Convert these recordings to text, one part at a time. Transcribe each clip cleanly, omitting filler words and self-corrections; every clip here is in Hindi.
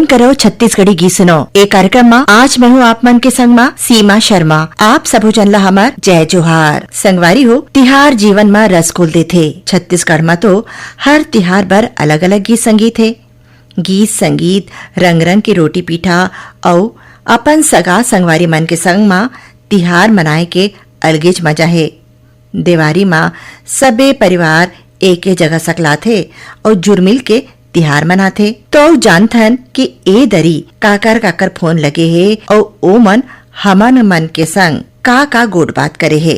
करो छत्तीसगढ़ी गीत सुनो एक कार्यक्रम में आज मैं हूँ आप मन के संग में सीमा शर्मा। आप सबो जनला हमार जय जोहार। संगवारी हो तिहार जीवन में रस घोल देथे। छत्तीसगढ़ में तो हर तिहार बर अलग अलग गीत संगीत है। गीत संगीत रंग रंग की रोटी पीठा और अपन सगा संगवारी मन के संग में तिहार मनाए के अलगेज मजा है। देवारी माँ सबे परिवार एक जगह सकलाथे और जुर्मिल के तिहार मनाथे। तो जानथन कि ए दरी काकर काकर फोन लगे है और ओ मन हमन मन के संग का गोट बात करे है।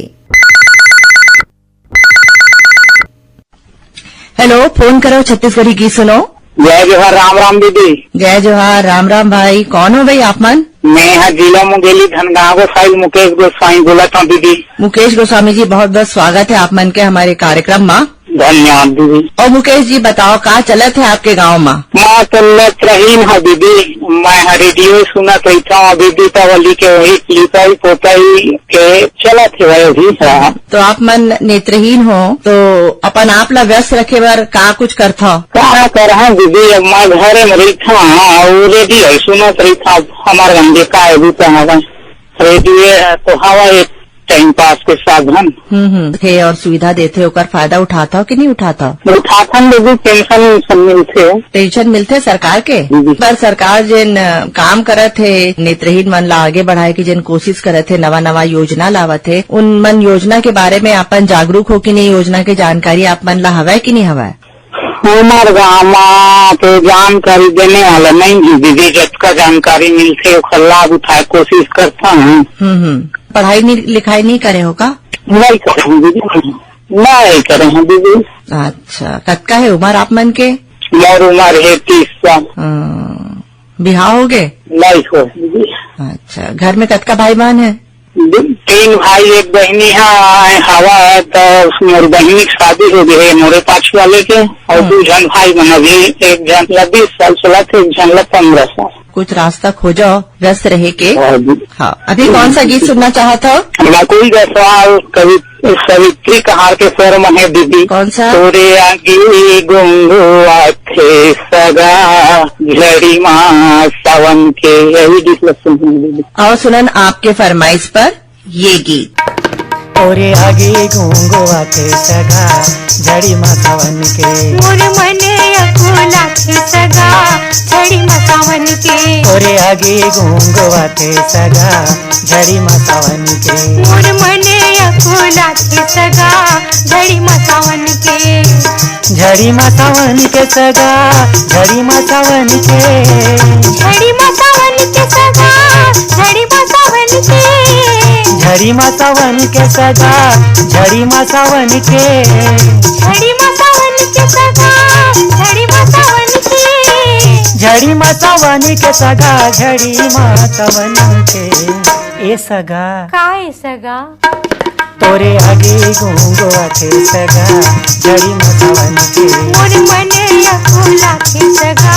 हेलो, फोन करो छत्तीसगढ़ी गीत सुनो। जय जोहार। राम राम दीदी। जय जोहार। राम राम भाई। कौन हो भाई आप मन? मैं जिला मुंगेली धनगांव गोसाई मुकेश गोस्वामी बोलत हूँ दीदी। मुकेश गोस्वामी जी, बहुत बहुत स्वागत है आप मन के हमारे कार्यक्रम में। धन्यवाद दीदी। और मुकेश जी बताओ का चलत है आपके गांव में? मैं चलत रही है दीदी। मैं रेडियो सुनत रही था दीदी। तवली के वही लिपाई पोताई के चलत है वही। तो आप मन नेत्रहीन हो तो अपन आप ला व्यस्त रखे बर का कुछ करता? क्या कर रहा दीदी, अब मैं घरे में रही था और रेडियो सुनत रही था। हमारे गंगे का रेडियो तो हवा एक टाइम पास के साधन थे और सुविधा देते ओकर फायदा उठाता हो कि नहीं उठाता? उठाता दीदी। पेंशन मिलते। पेंशन मिलते सरकार के। पर सरकार जिन काम करत है नेत्रहीन मन ला आगे बढ़ाए की जिन कोशिश करत है, नवा नवा योजना लावत है, उन मन योजना के बारे में अपन जागरूक हो कि नहीं? योजना की जानकारी आप मन ला हवा कि नहीं हवा? हमारे गाँव तो जानकारी देने वाला नहीं दीदी। जिसका जानकारी मिलते उसका लाभ उठाए कोशिश करता हूँ। पढ़ाई लिखाई नहीं करे हो का? नहीं करे हैं दीदी। नहीं करे हैं दीदी। अच्छा, कतका है उम्र आप मन के? मेरी उम्र है 30 साल। बिहाव हो गए? नहीं हो दीदी। अच्छा, घर में कतका भाई बहन है? 3 भाई 1 बहनी है। हवा है तो मेरी बहनी की शादी हो गई है मोरे पाछ वाले के। और 2 जन भाई बन अभी। एक जन 20 साल चला थे, एक जन 15 साल। कुछ रास्ता खोजो व्यस्त रहे के। हाँ, अभी कौन सा गीत सुनना चाहता हो? मैं कोई सवाल कवि सवित्री कहार के स्वर में है दीदी। कौन सा? तोरे आगे गुंगुआ थे सगा झड़ी माँ सावन के। यही गीत दीदी। और सुनन आपके फरमाइश पर ये गीत। तोरे आगे गुंगुआ थे सगा झड़ी माँ सावन के। मोर मने अकुला थे सगा झड़ी माँ सावन के। तोरे आगे गुंगुआ थे सगा झड़ी माँ सावन के। मोर मने अकुला थे सगा झड़ी माँ सावन के। झड़ी माँ सावन के सगा झड़ी माँ सावन के। झड़ी माँ सावन के सगा झड़ी माँ सावन के। झड़ी माँ सावन के सगा झड़ी माँ सावन के। झड़ी माँ सावन के सगा झड़ी माँ सावन के। झड़ी माँ सावन के सगा झड़ी माँ सावन के। ए सगा काय सगा तोरे आगे गुंगुआ थे सगा झड़ी माँ सावन के। मोर मने अकुला थे सगा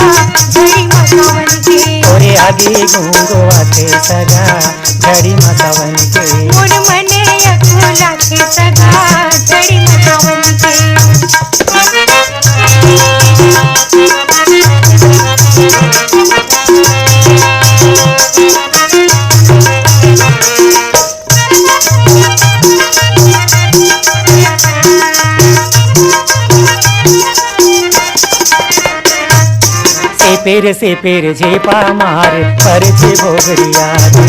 झड़ी माँ सावन के। तोरे आगे गुंगुआ थे सगा झड़ी माँ सावन के। मोर मने अकुला थे सगा झड़ी माँ सावन के। से पेर झेपा मार पर छे भोगरिया दे।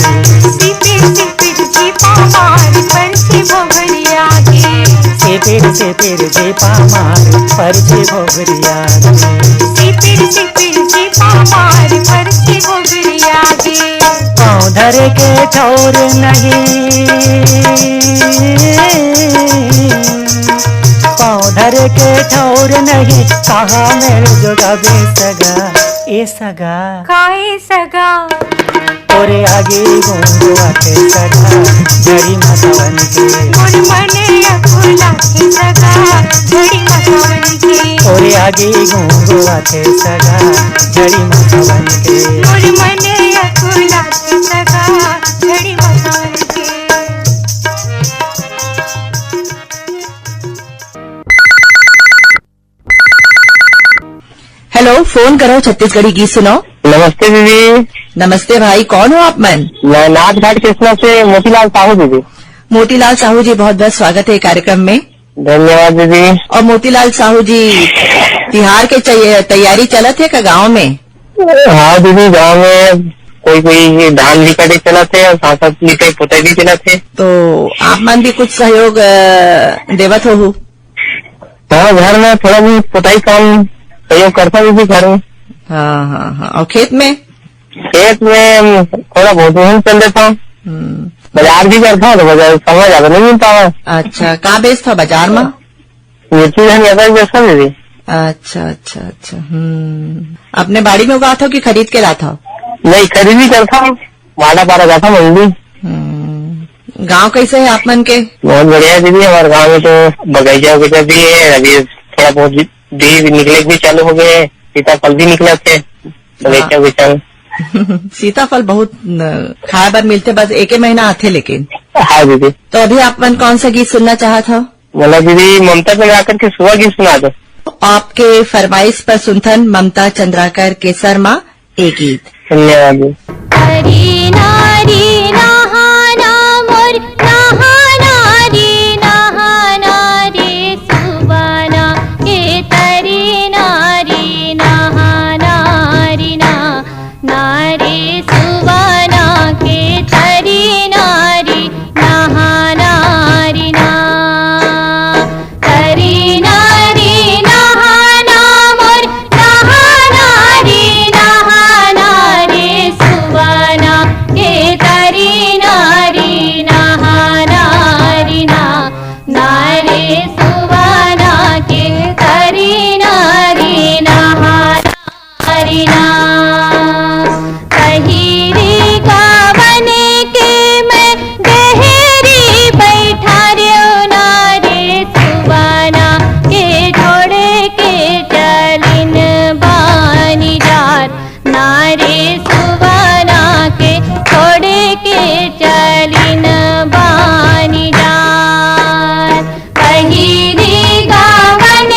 से पेर झेपा मार पर छे भोगरिया दे। से पेर झेपा मार पर छे भोगरिया दे। से पेर झेपा मार पर छे भोगरिया दे। पाँव धरे के ठौर नहीं, पाँव धरे के ठौर नहीं। कहा मेरे जोगाबे सगा ए सगा काय सगा तोरे आगे गुंगुआ थे सगा झड़ी माँ सावन के। मोर मने अकुला थे सगा झड़ी माँ सावन के। तोरे आगे गुंगुआ थे सगा झड़ी माँ सावन के। मोर मने अकुला थे सगा झड़ी माँ सावन के। हेलो, फोन करो छत्तीसगढ़ी गीत सुनो। नमस्ते दीदी। नमस्ते भाई, कौन हो आप मन? मैं नाथ घाट कृष्णा से मोतीलाल साहू दीदी। मोतीलाल साहू जी, बहुत बहुत स्वागत है कार्यक्रम में। धन्यवाद दीदी। और मोतीलाल साहू जी, तिहार के तैयारी चलत है का गाँव में? हाँ दीदी, गाँव में कोई धान लिकटे चला थे और साथ साथ लिखे पुताई भी चला थे। तो आप मन भी कुछ सहयोग देवत हो? हाँ, घर में थोड़ा भी पुताई काम सहयोग करता दीदी घर में। हाँ हाँ हाँ। और खेत में? खेत में थोड़ा बहुत नहीं चल देता हूँ। बाजार भी करता हूँ तो बाजार समय ज्यादा नहीं मिलता है। अच्छा, कहाँ बेचता हो बाजार में? मिर्ची धान ज्यादा बेचता दीदी। अच्छा अच्छा अच्छा। अपने बाड़ी में उगाता हो कि खरीद के लाता हो? नहीं, खरीदी करता हूँ, माला पारा जाता मंडी। गांव कैसे है आप मन के? बहुत बढ़िया दीदी, हमारे गांव में तो बगीचा वगैरह भी है। अभी थोड़ा बहुत भी निकले भी चालू हो गए, सीताफल भी निकले थे बगीचा वगीचा में। सीताफल बहुत खाए बर मिलते, बस एक ही महीना आते लेकिन। हाँ दीदी। तो अभी आप मन कौन सा गीत सुनना चाहत हो? बोला दीदी, ममता चंद्राकर के सुबह गीत सुना दो। आपके फरमाइश पर सुनथन ममता चंद्राकर के शर्मा एक गीत। धन्यवाद जी। हरी नारी नहाना मोर नहाना रे सुबाना के तरी नारी नहाना री नारी सुबाना के तरी नारी नहाना री तरी नारी नहाना मोर नहाना रे सुबाना के तरी नारी नहाना री नारे सुबाना के तरी नारी नहाना री कहीरी गावन के मैं गहरी बैठा रे नारे सुबाना के छोड़ के चलिन बानी जात नारे सुबाना के छोड़ के चलिन बानी जात कहीरी गावन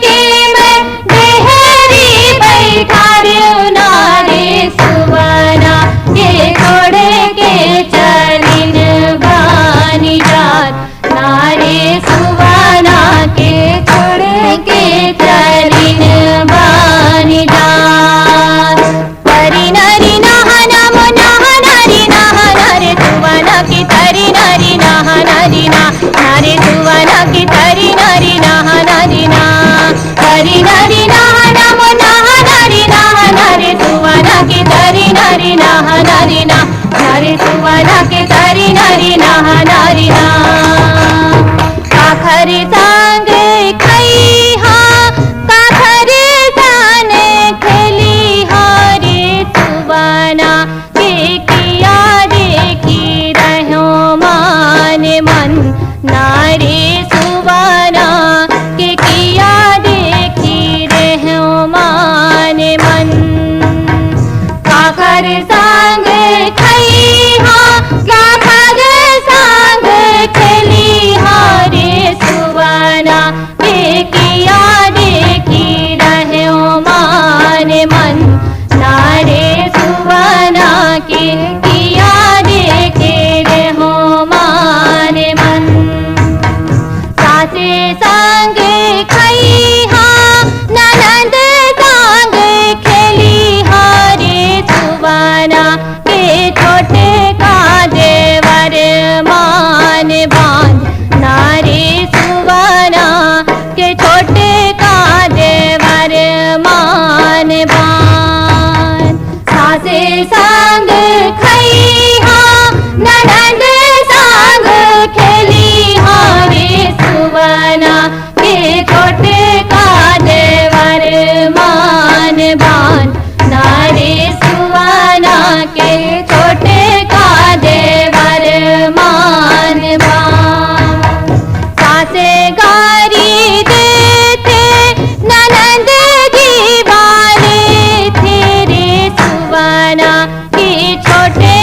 के मैं गहरी बैठा रे नारे सुबाना के छोड़ के चलिन बानी जात नारे सुबाना के छोड़ के चलिन बानी जात तरी नारी नहाना मो नहाना रे सुबाना की तरी नारी नहाना नारे सुबाना की तरी नारी नहाना तरी नारी नहाना मो नहाना रे सुबाना की तरी नारी नहाना नारे सुबाना के तरी नारी नहाना काखर संग खई हा काखर जान खेली हारे सुबाना के किया देखी रहो मान मन नारे सुबाना के किया देखी रहो मान मन काखर संग खई हा काखर संग खेली हारे सुबाना के किया देखी रहो मान मन नारे सुबाना के किया देखे रहो मान मन सासे संग खई हा ननद संग खेली हारे सुबाना के छोटे का देवर मान बांध नारे सुबाना के छोटे का देवर मान बांध सासे संग खई हा ननद संग खेली हारे सुबाना के छोटे का देवर मान बांध नारे सुबाना के छोटे का देवर मान बांध सासे गारी देते ननद जी वाले थे रे सुबाना के छोटे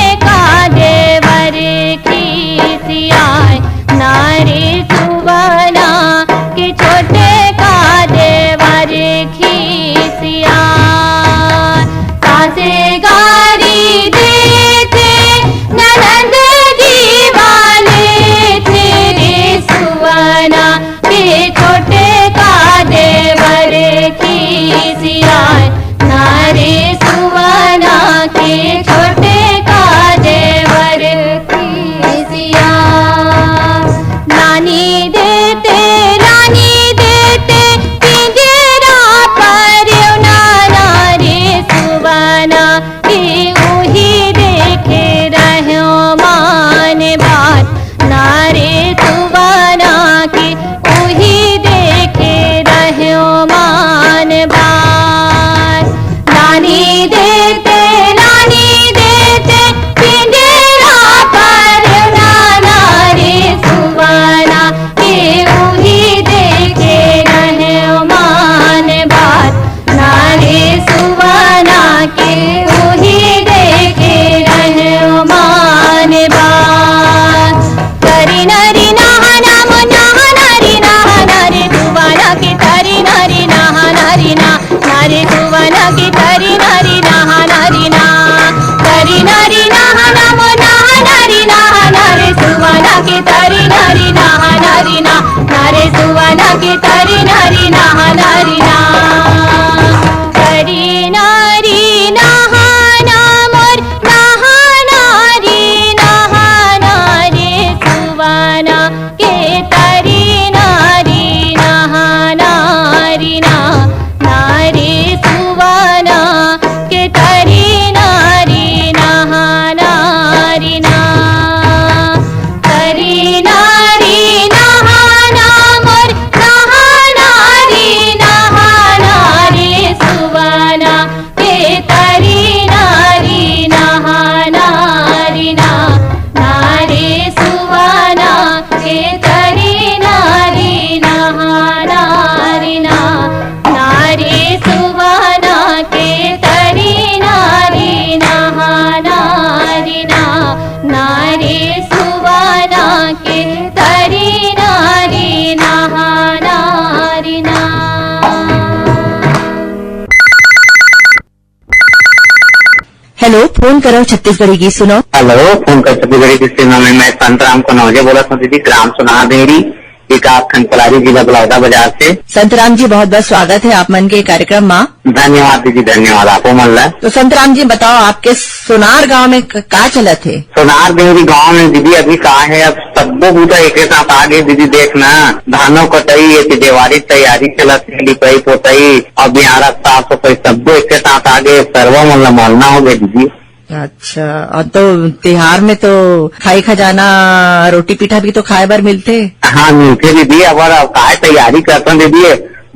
नारी ना नारे सुवाना के तरी नारी ना नारी ना। हेलो, फोन करो छत्तीसगढ़ी गीत सुनो। हेलो, फोन कर छत्तीसगढ़ी गीत सुनो में मैं संत राम कनौजे बोला था दीदी, ग्राम सुना देरी विकास खंडपलारी जिला बलौदा बाजार से। संतराम जी, बहुत बहुत स्वागत है आप मन के कार्यक्रम में। धन्यवाद दीदी, धन्यवाद आपको मन ला। तो संतराम जी बताओ, आपके सोनार गांव में का चलत है? सोनार देवरी गांव में दीदी अभी कहा है, अब सबको बूटा एक साथ आ गए दीदी। देखना धानों कटाई ये देवारी तैयारी चलत है, लिपाई पोताई और बिहार साफ सफाई सबको एक साथ आ गए, सर्व मतलब मोलना हो गए दीदी। अच्छा, और तो त्योहार में तो खाई खजाना रोटी पीठा भी तो खाए बर मिलते। हाँ मिलते दीदी, अब काय तैयारी करते दीदी।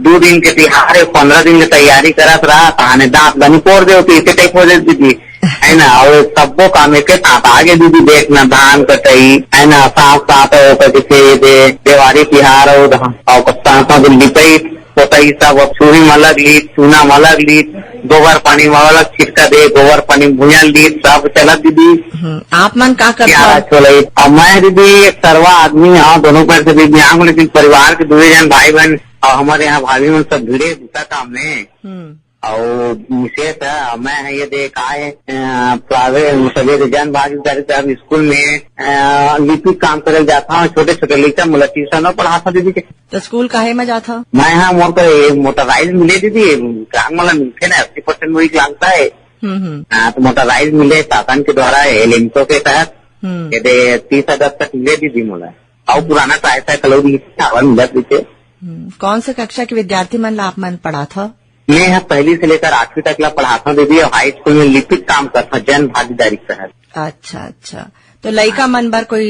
2 दिन के त्योहार है, 15 दिन की तैयारी करत रहा, कहानी दांत बनी पोड़ दे इसे टाइप हो जाए दीदी, है ना। और सबको काम एक साथ आगे दीदी। देखना धान कटाई है ना, साफ साफ कैसे देवारी त्योहार और लिपाई पोताई सब छुरी में अलग ली, चूना में अलग ली, गोबर पानी में अलग छिटका दे, गोबर पानी भूया ली, सब चला दीदी। आप मन का करते? और मैं दीदी एक सर्वा आदमी हाँ, दोनों पैर से दीदी यहाँ, लेकिन परिवार के 2 जन भाई बहन और हमारे यहाँ भाभी मन सब भिड़े दूसरा काम में। और विशेष है मैं है ये देख आए प्राइवेट सभी जन भागीदारी स्कूल में लिपिक काम करे जाता हूँ। छोटे छोटे लड़का मतलब ट्यूशन पढ़ाता दीदी के। तो स्कूल काहे में जाता? मैं हाँ मोटरसाइज मिले दीदी, ग्राम मतलब मिलते ना 80% वही लगता है। हाँ तो मोटरसाइज मिले शासन के द्वारा एलिम्सो के तहत 30 अगस्त तक मिले दीदी मोला। और पुराना ट्राई साइकिल मिला दीजिए। कौन से कक्षा के विद्यार्थी मन ला आप मन पढ़ा था? मैं यहाँ 1ली से लेकर 8वीं तक ला पढ़ाता हूँ दीदी, और हाई स्कूल में लिपिक काम करता हूँ जन भागीदारी के तहत। अच्छा अच्छा, तो लड़का मन पर कोई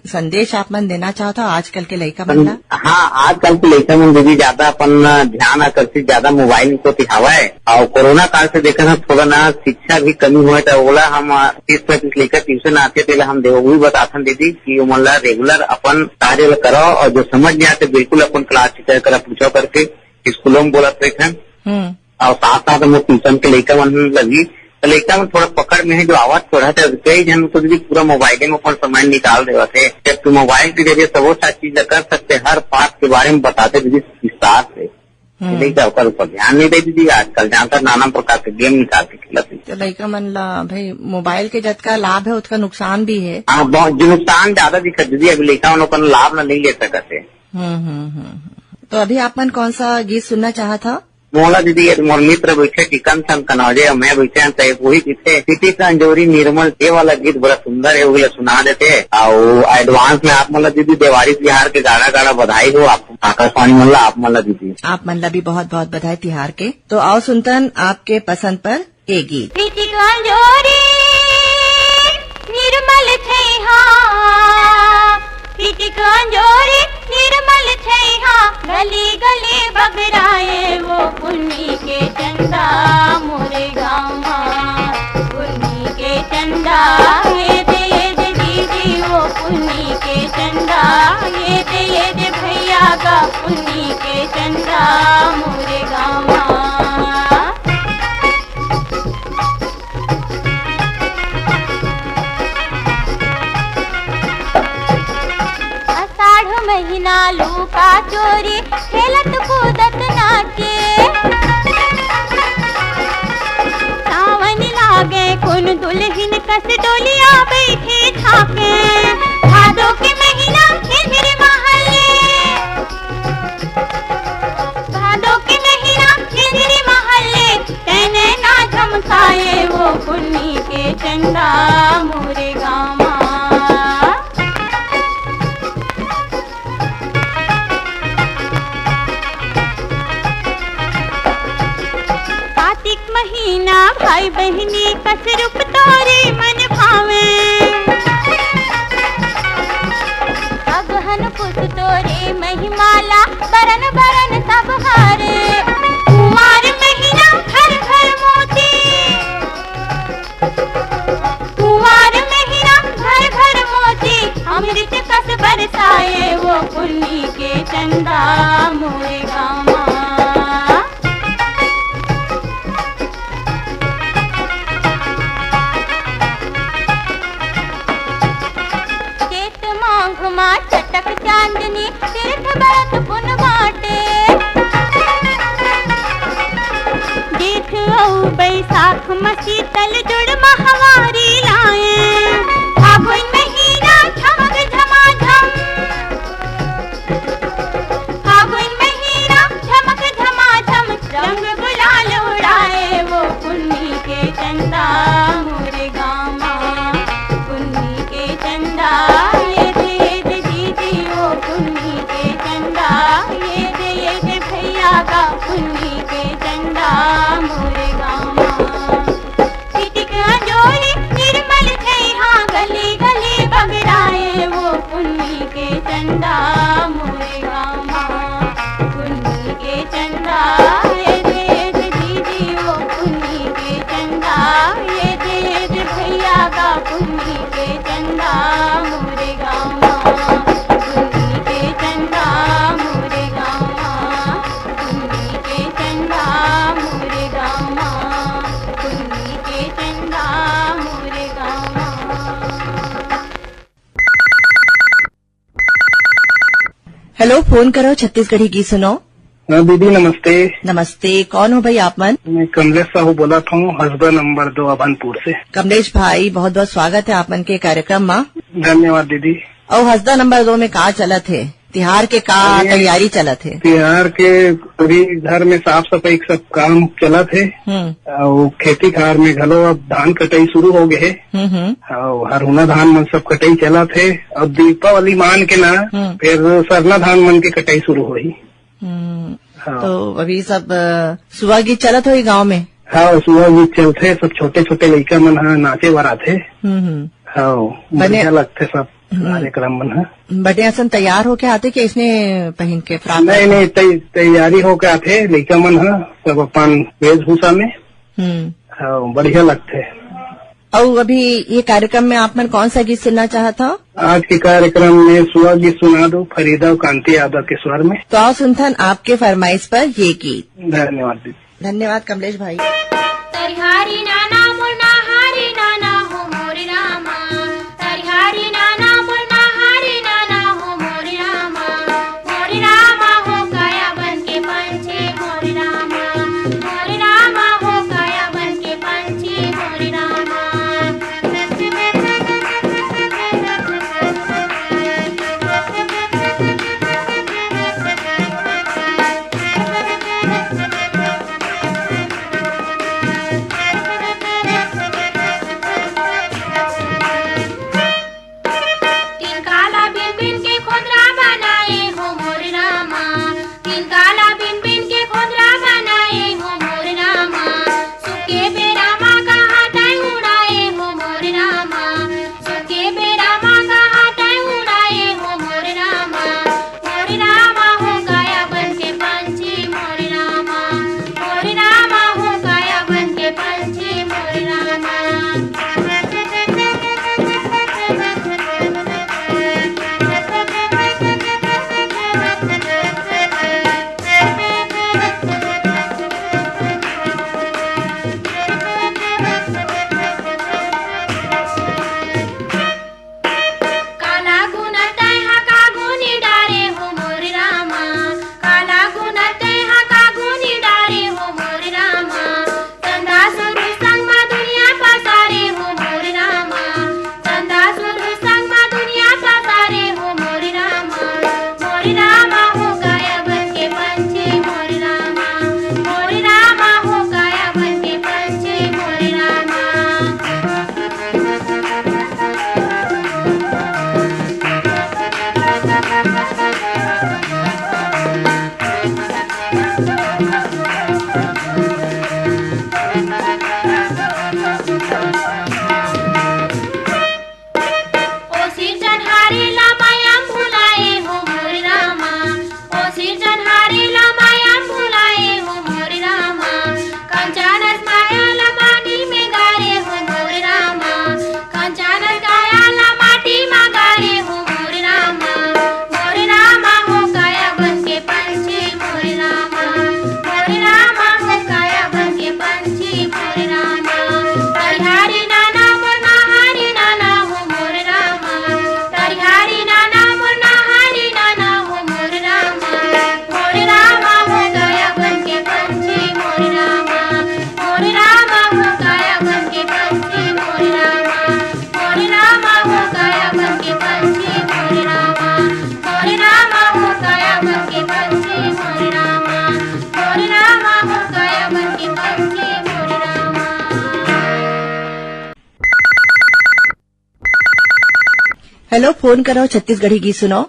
संदेश आप मन देना चाहता आजकल के लड़का मन ला? हाँ, आजकल के लड़का मन दीदी ज्यादा अपन ध्यान आकर्षित ज्यादा मोबाइल को दिखावा है। और कोरोना काल से देखा ना थोड़ा ना शिक्षा भी कमी हुआ था। ओला हम 30-35 लेकर ट्यूशन आते थे, हम वही बताते दीदी की मतलब रेगुलर अपन कार्य करो, और जो समझ नहीं आते बिल्कुल अपन क्लास टीचर करा पूछो करके स्कूलों में बोला थे। और साथ साथ में ट्यूशन के लड़का मन लगी, तो लड़का में थोड़ा पकड़ में है जो आवाज थोड़ा था, कई जन तो दीदी पूरा मोबाइल में अपन समय निकाल रहे थे। जब तो मोबाइल के जरिए सब सारी चीजें कर सकते, हर पार्ट के बारे में बताते दीदी विस्तार से। लड़का ऊपर ध्यान नहीं दे दीदी, आजकल जानकर नाना प्रकार के गेम निकाल के खिलाते। तो लड़का मन ला भाई मोबाइल के जितना लाभ है उतना नुकसान भी है। हाँ, बहुत जो नुकसान ज्यादा दिखत दीदी, अभी लड़का मन लाभ नहीं ले सकते। तो अभी आप मन कौन सा गीत सुनना चाहा था? मोला दीदी मोर मित्र बैठे टिकन सन कनौजे और मैं बैठे हैं वही गीते सिटी संजोरी निर्मल ये वाला गीत बड़ा सुंदर है, वो सुना देते। और एडवांस में आप मतलब दीदी दिवाली तिहार के गाड़ा गाड़ा बधाई हो आप आकाशवाणी मल्ला आप मतलब दीदी आप मन ला भी बहुत बहुत बधाई तिहार के। तो आओ सुनतन आपके पसंद पर एक गीत। निर्मल निर्मल गली गली बगराए वो पुन्नी के चंदा मोरे गाँव पुन्नी के चंदा ये दे दीदी वो पुन्नी के चंदा ये दे भैया का पुन्नी के चंदा मोरे गाँव। महीना लूका चोरी खेलत कूदत नाचे सावन लागे कुन दुल्हन कस डोलिया बैठे छाके भादों के महीना खिलखिल महल्ले भादों के महीना खिलखिल महल्ले तेने ना झमकाए वो पुन्नी के चंदा मोरे गाँव। महीना भाई बहनी कस रूप तोरे मन भावे अगहन पुत तोरे महिमाला बरन बरन सब हारे कुमार महीना घर घर मोती कुमार महीना घर घर मोती अमृत कस बरसाए वो पुन्नी के चंदा मोरे गाँव। चल जुड़ महवारी लाए फागुन महीना झमक झमाझम फागुन महीना झमक झमाझम रंग गुलाल उड़ाए वो पुन्नी के चंदा मोरे गामा पुन्नी के चंदा ये दे दीदी वो पुन्नी के चंदा ये दे भैया का पुन्नी के चंदा मोरे गामा टिटिक अंजोरी निर्मल छैहा गली गली बगराए वो पुन्नी के चंदा मोरे गामा पुन्नी के चंदा ये दे दीदी वो पुन्नी के चंदा ये दे भैया का पुन्नी के चंदा मोरे गामा पुन्नी के चंदा मोरे गामा पुन्नी के चंदा मोरे गामा पुन्नी के चंदा मोरे गामा। हेलो, फोन करो छत्तीसगढ़ी गीत सुनो। हाँ दीदी नमस्ते। नमस्ते, कौन हो भाई आप मन? मैं कमलेश साहू बोला था हसबा नंबर 2 अभनपुर से। कमलेश भाई, बहुत बहुत स्वागत है आप मन के कार्यक्रम में। धन्यवाद दीदी। और हसदा नंबर 2 में का चलत है? तिहार के का तैयारी चलत है? तिहार के अभी घर में साफ सफाई सब काम चलत है और खेती खार में घलो अब धान कटाई शुरू हो गए है और हरुना धान मन सब कटाई चलत है और दीपावली मान के ना फिर सरना धान मन के कटाई शुरू होही। तो अभी सब सुबह गीत चलत हो गाँव में? हाँ, सुबह गीत चलते सब छोटे छोटे लड़का मन हाँ नाचे वराथे। हाँ, बढ़िया लगते सब कार्यक्रम मन है। बढ़िया सन तैयार होके आते कि इसने पहन के फ्रॉक? नहीं, तैयारी होके आते लड़का मन है सब अपन वेशभूषा में। हाँ, बढ़िया लगते। और अभी ये कार्यक्रम में आप मन कौन सा गीत सुनना चाहता हो? आज के कार्यक्रम में सुहा गीत सुना दो फरीदा और कांति यादव के स्वर में। तो आओ सुनथन आपके फरमाइश पर ये गीत। धन्यवाद दीदी। धन्यवाद कमलेश भाई। तरिहारी नाना मुन्ना हारी नाना हो मोरे रामा तरिहारी नाना मुन्ना हारी नाना हो मोरे रामा हो काया बन के पंछी मोरे रामा हो काया बन के पंछी मोरे रामा। हेलो, फोन करो, छत्तीसगढ़ी गीत सुनो।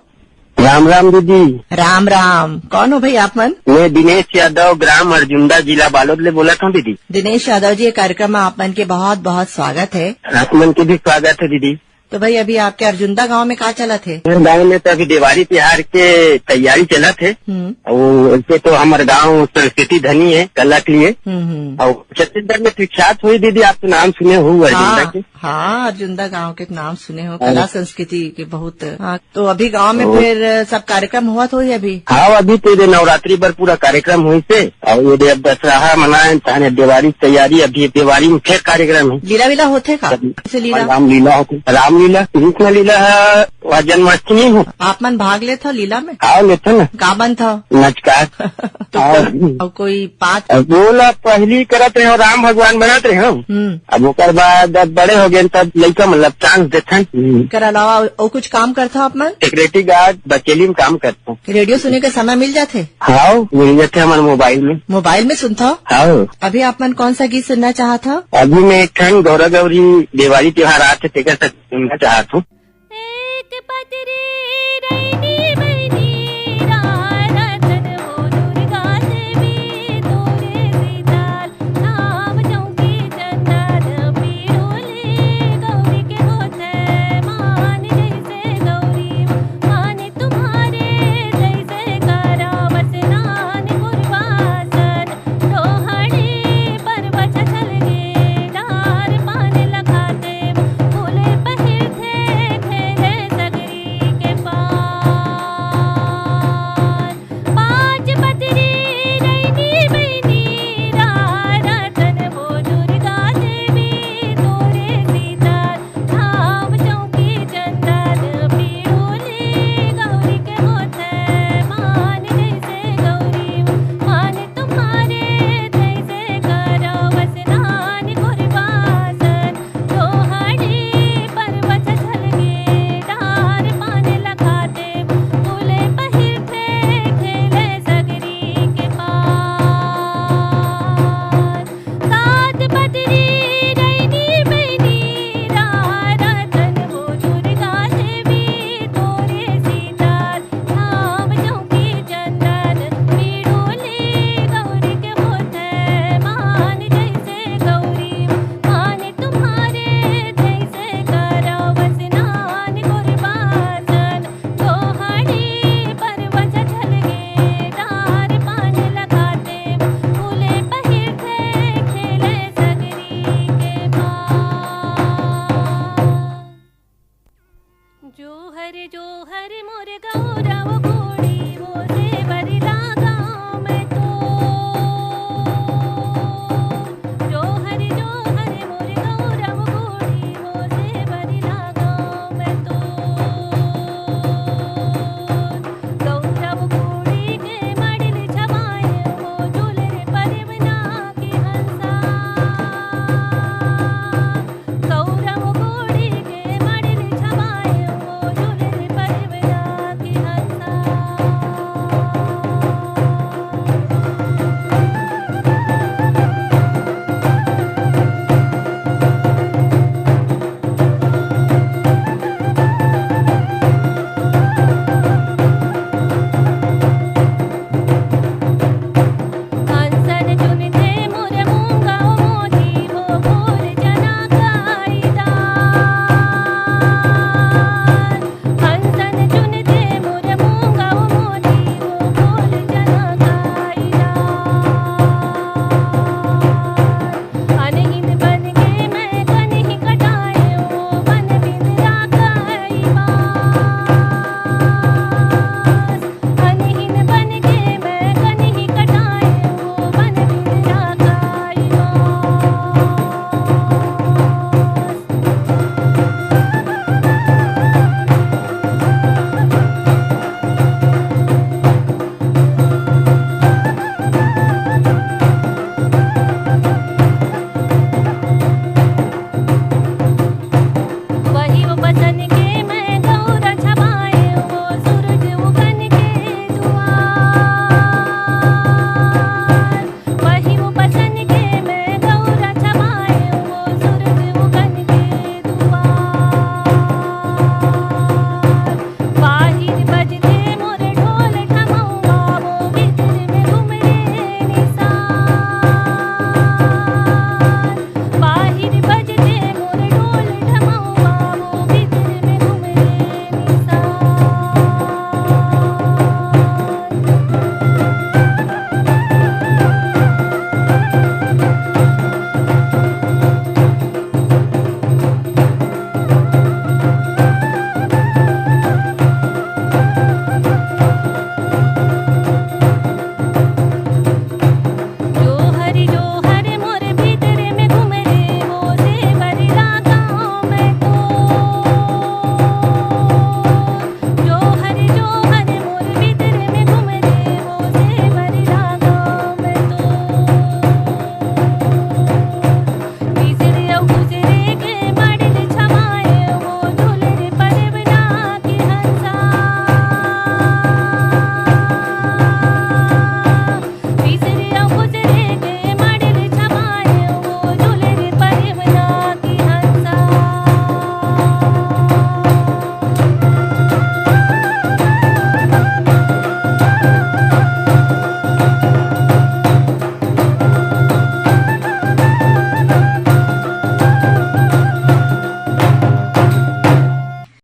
राम राम दीदी। राम राम। कौन हो भाई आप मन? मैं दिनेश यादव, ग्राम अर्जुंडा, जिला बालोद ले बोला था दीदी। दिनेश यादव जी, ये कार्यक्रम में आप मन के बहुत बहुत स्वागत है। आप मन के भी स्वागत है दीदी। तो भाई अभी आपके अर्जुंदा गांव में कहाँ चला थे? गाँव में तो अभी दिवाली त्योहार के तैयारी चला थे। वैसे तो हमारे गाँव संस्कृति धनी है कला के लिए, और छत्तीसगढ़ में विख्यात हुई दीदी। आप तो नाम सुने हो अर्जुंदा के? हाँ, अर्जुंदा गांव के नाम सुने हो, कला संस्कृति के बहुत। हाँ, तो अभी गांव में फिर सब कार्यक्रम हुआ तो अभी? हाँ, अभी तो ये नवरात्रि पर पूरा कार्यक्रम हुई से, और ये अब दशहरा मनाए ताने दिवाली तैयारी। अभी दिवाली में फिर कार्यक्रम है। लीला विला होते का? लीला रामलीला होती, रामलीला कृष्ण लीला है, जन्माष्टमी हो। आप मन भाग ले था लीला में? हाँ लेते ना। का बन था? नचका तो कोई पाँच बोला पहली करत रहे, राम भगवान बनत रहे हम। अब ओकर बाद बड़े हो गए तब लड़का मतलब चांस देते। कर अलावा और कुछ काम करता आप मन? सिक्योरिटी गार्ड बचेली में काम करता हूँ। रेडियो सुने के समय मिल जाते? हाँ, मिल जाते हमारे मोबाइल में। मोबाइल में सुनता? हाँ। अभी आप मन कौन सा गीत सुनना चाहता? अभी मैं एक ठन गौरा गौरी दिवाली त्योहार आते तेकर तक सुनना चाहता हूँ। एक पतरी रैनी बहनी रातन हो दुर्गा देवी तोरे सीताल नाम चौकी चंदन पीड़ोले गौरी के होते मान जैसे गौरी मान तुम्हारे जैसे करावत नान गुरवासन रोहड़ी पर्वत चल गे डार पान लगाते फूले पहिरते खेले सगरी के पान पाँच पतरी रैनी बहनी रातन हो दुर्गा देवी तोरे सीताल धाम चौकी चंदन पीड़ोले गौरी के होते मान जैसे गौरी मान तुम्हारे जैसे करो स्नान गुरवासन रोहड़ी पर्वत चल गे डार पान लगाते फूले पहिरते खेले सगरी के पान सात पतरी रैनी बहनी रातन हो दुर्गा देवी तोरे सीताल धाम चौकी चंदन पीड़ोले गौरी के होते मान जैसे गौरी मान तुम्हारे जैसे करो स्नान गुरवासन रोहड़ी पर्वत चल गे डार पान लगाते फूले पहिरते खेले सगरी के पान जोहर जोहर मोर गौ